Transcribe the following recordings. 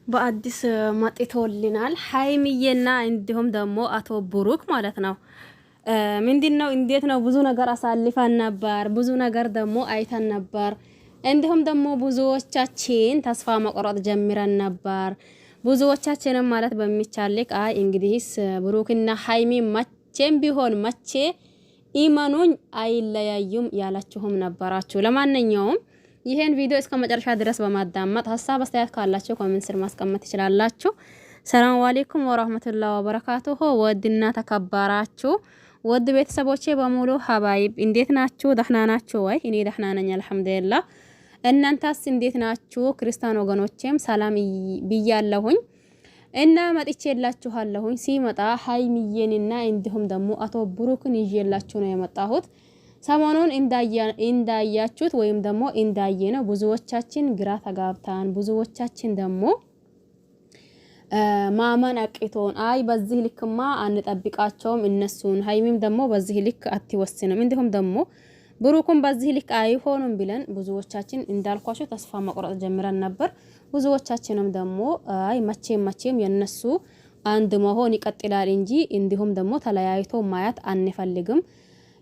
በአዲስ መጥቶልናል ሀይሚዬና እንዲሁም ደግሞ አቶ ብሩክ ማለት ነው። ምንድነው እንዴት ነው? ብዙ ነገር አሳልፈን ነበር፣ ብዙ ነገር ደግሞ አይተን ነበር። እንዲሁም ደግሞ ብዙዎቻችን ተስፋ መቁረጥ ጀምረን ነበር። ብዙዎቻችንም ማለት በሚቻል ልክ እንግዲህስ ብሩክና ሀይሚ መቼም ቢሆን መቼ ኢማኑኝ አይለያዩም ያላችሁም ነበራችሁ። ለማንኛውም ይሄን ቪዲዮ እስከ መጨረሻ ድረስ በማዳመጥ ሀሳብ አስተያየት ካላችሁ ኮሜንት ስር ማስቀመጥ ትችላላችሁ። ሰላም አለይኩም ወራህመቱላሂ ወበረካቱሁ። ወድና ተከበራችሁ ወድ ቤተሰቦቼ በሙሉ ሀባይብ እንዴት ናችሁ? ደህና ናችሁ ወይ? እኔ ደህና ነኝ አልሐምዱሊላህ። እናንተስ እንዴት ናችሁ? ክርስቲያን ወገኖቼም ሰላም ብያለሁኝ እና መጥቼላችኋለሁኝ። ሲመጣ ሀይሚዬንና እንዲሁም ደግሞ አቶ ብሩክን ይዤላችሁ ነው የመጣሁት። ሰሞኑን እንዳያችሁት ወይም ደግሞ እንዳየ ነው ብዙዎቻችን ግራ ተጋብታን፣ ብዙዎቻችን ደግሞ ማመን አቅቶን በዚህ ልክማ አንጠብቃቸውም እነሱን፣ ሀይሚም ደግሞ በዚህ ልክ አትወስንም፣ እንዲሁም ደግሞ ብሩክም በዚህ ልክ አይሆኑም ብለን ብዙዎቻችን እንዳልኳቸው ተስፋ መቁረጥ ጀምረን ነበር። ብዙዎቻችንም ደግሞ መቼም የነሱ አንድ መሆን ይቀጥላል እንጂ እንዲሁም ደግሞ ተለያይቶ ማየት አንፈልግም።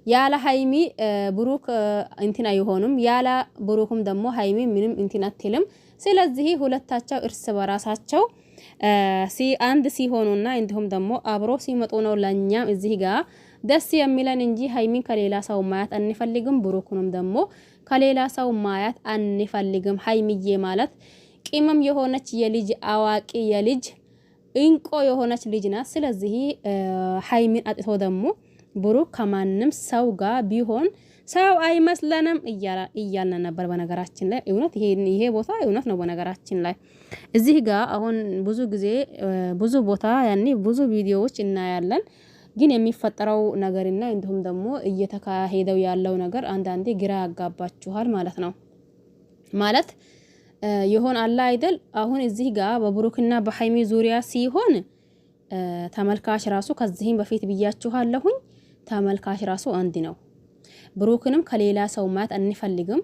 ያለ ሀይሚ ብሩክ እንትን አይሆንም፣ ያለ ብሩክም ደግሞ ሀይሚ ምንም እንትን አትልም። ስለዚህ ሁለታቸው እርስ በራሳቸው አንድ ሲሆኑና እንዲሁም ደግሞ አብሮ ሲመጡ ነው ለኛም እዚህ ጋር ደስ የሚለን እንጂ ሀይሚን ከሌላ ሰው ማየት አንፈልግም፣ ብሩክንም ደግሞ ከሌላ ሰው ማየት አንፈልግም። ሀይሚዬ ማለት ቂምም የሆነች የልጅ አዋቂ የልጅ እንቆ የሆነች ልጅ ናት። ስለዚህ ሀይሚን አጥቶ ደግሞ ብሩክ ከማንም ሰው ጋር ቢሆን ሰው አይመስለንም እያልን ነበር። በነገራችን ላይ እውነት ይሄ ቦታ እውነት ነው። በነገራችን ላይ እዚህ ጋር አሁን ብዙ ጊዜ ብዙ ቦታ ያኔ ብዙ ቪዲዮዎች እናያለን፣ ግን የሚፈጠረው ነገርና እንዲሁም ደግሞ እየተካሄደው ያለው ነገር አንዳንዴ ግራ ያጋባችኋል ማለት ነው። ማለት ይሆን አላ አይደል? አሁን እዚህ ጋር በብሩክና በሀይሚ ዙሪያ ሲሆን ተመልካች ራሱ ከዚህም በፊት ብያችኋለሁኝ ተመልካች ራሱ አንድ ነው። ብሩክንም ከሌላ ሰው ማየት አንፈልግም፣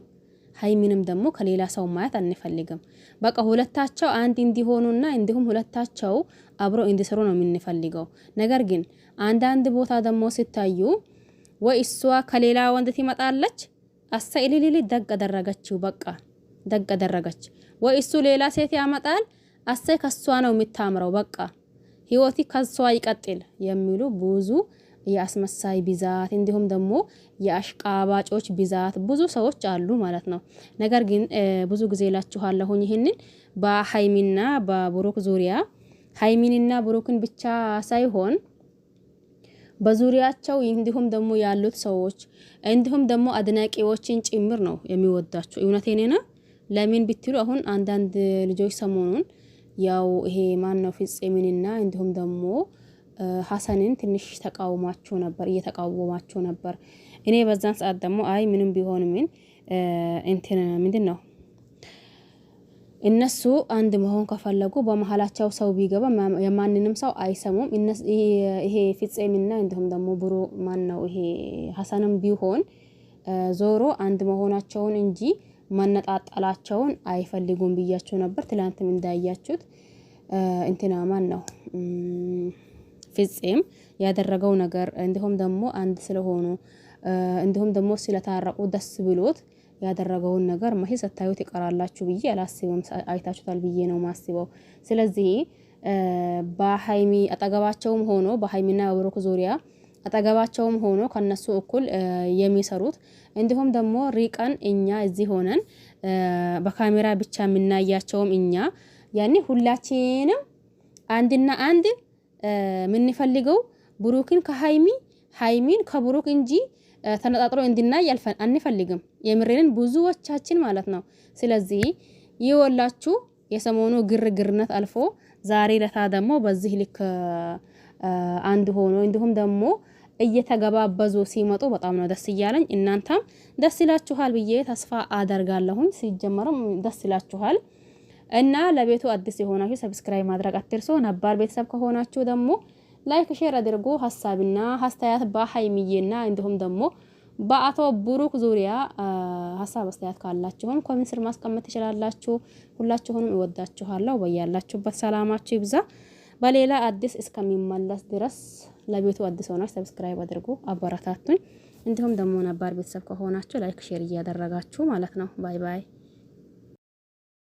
ሀይሚንም ደግሞ ከሌላ ሰው ማየት አንፈልግም። በቃ ሁለታቸው አንድ እንዲሆኑና እንዲሁም ሁለታቸው አብሮ እንዲሰሩ ነው የምንፈልገው። ነገር ግን አንዳንድ ቦታ ደግሞ ሲታዩ ወይ እሷ ከሌላ ወንድ ትመጣለች፣ አሰይልሊሊ ደግ አደረገችው፣ በቃ ደግ አደረገች። ወይ እሱ ሌላ ሴት ያመጣል፣ አሰይ ከሷ ነው የምታምረው፣ በቃ ህይወቲ ከሷ ይቀጥል የሚሉ ብዙ የአስመሳይ ብዛት እንዲሁም ደግሞ የአሽቃባጮች ብዛት ብዙ ሰዎች አሉ ማለት ነው። ነገር ግን ብዙ ጊዜ እላችኋለሁኝ ይሄንን በሀይሚና በብሩክ ዙሪያ ሀይሚንና ብሩክን ብቻ ሳይሆን በዙሪያቸው እንዲሁም ደግሞ ያሉት ሰዎች እንዲሁም ደግሞ አድናቂዎችን ጭምር ነው የሚወዳቸው። እውነቴን ነው። ለምን ብትሉ አሁን አንዳንድ ልጆች ሰሞኑን ያው ይሄ ማን ነው ፍፄምንና እንዲሁም ደግሞ ሀሰንን ትንሽ ተቃውሟቸው ነበር፣ እየተቃወማቸው ነበር። እኔ በዛን ሰዓት ደግሞ ምንም ቢሆን ምን እንትን ምንድነው እነሱ አንድ መሆን ከፈለጉ በመሃላቸው ሰው ቢገባ የማንንም ሰው አይሰሙም። ይሄ ፍፄምና እንዲሁም ደግሞ ብሩ ማን ነው ይሄ ሀሰንም ቢሆን ዞሮ አንድ መሆናቸውን እንጂ ማነጣጣላቸውን አይፈልጉም ብያቸው ነበር። ትላንትም እንዳያችሁት እንትና ማን ነው ፍፄም ያደረገው ነገር እንዲሁም ደግሞ አንድ ስለሆኑ እንዲሁም ደግሞ ስለታረቁ ደስ ብሎት ያደረገውን ነገር መቼ ስታዩት ይቀራላችሁ ብዬ አላስብም። አይታችሁታል ብዬ ነው ማስበው። ስለዚህ በሀይሚ አጠገባቸውም ሆኖ በሀይሚና በብሩክ ዙሪያ አጠገባቸውም ሆኖ ከነሱ እኩል የሚሰሩት እንዲሁም ደግሞ ሪቀን እኛ እዚህ ሆነን በካሜራ ብቻ የምናያቸውም እኛ ያኔ ሁላችንም አንድና አንድ ምንፈልገው ብሩክን ከሀይሚ ሀይሚን ከብሩክ እንጂ ተነጣጥሮ እንድናይ አንፈልግም። የምሬንን ብዙዎቻችን ማለት ነው። ስለዚህ ይወላችሁ የሰሞኑ ግርግርነት አልፎ ዛሬ ለታ ደግሞ በዚህ ልክ አንድ ሆኖ እንዲሁም ደግሞ እየተገባበዙ ሲመጡ በጣም ነው ደስ እያለኝ። እናንተም ደስ ይላችኋል ብዬ ተስፋ አደርጋለሁኝ። ሲጀመርም ደስ ይላችኋል እና ለቤቱ አዲስ የሆናችሁ ሰብስክራይብ ማድረግ አትርሱ። ነባር ቤተሰብ ከሆናችሁ ደግሞ ላይክ ሼር አድርጉ። ሀሳብና አስተያየት በሀይሚዬና እንዲሁም ደግሞ በአቶ ብሩክ ዙሪያ ሀሳብ አስተያየት ካላችሁም ኮሜንት ስር ማስቀመጥ ትችላላችሁ። ሁላችሁንም እወዳችኋለሁ። በያላችሁበት ሰላማችሁ ይብዛ። በሌላ አዲስ እስከሚመለስ ድረስ ለቤቱ አዲስ ሆናችሁ ሰብስክራይብ አድርጉ፣ አበረታቱኝ። እንዲሁም ደግሞ ነባር ቤተሰብ ከሆናችሁ ላይክ ሼር እያደረጋችሁ ማለት ነው። ባይ ባይ።